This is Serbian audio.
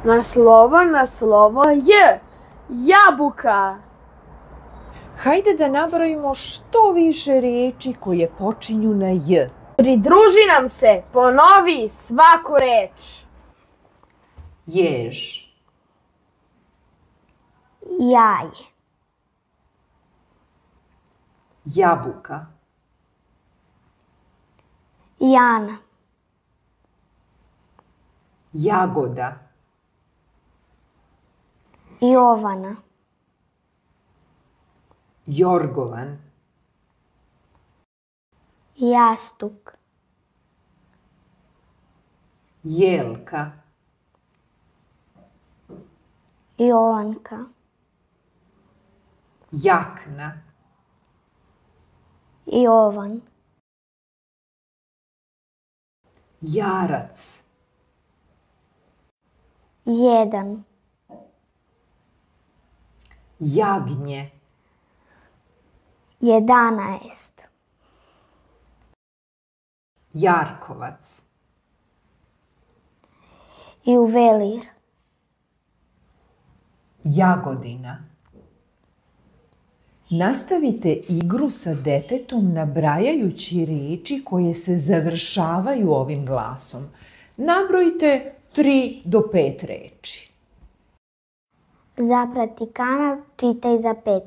Na slovo J. Jabuka. Hajde da nabrojimo što više riječi koje počinju na J. Pridruži nam se, ponovi svaku reč. Jež. Jaje. Jabuka. Jana. Jagoda. Jovana. Jorgovan. Jastuk. Jelka. Jovanka. Jakna. Jovan. Jarac. Jedan. Jagnje. 11. Jarkovac. Juvelir. Jagodina. Nastavite igru sa detetom nabrajajući riječi koje se završavaju ovim glasom. Nabrojite 3 do 5 reči. Zaprati kanal, čitaj za 5.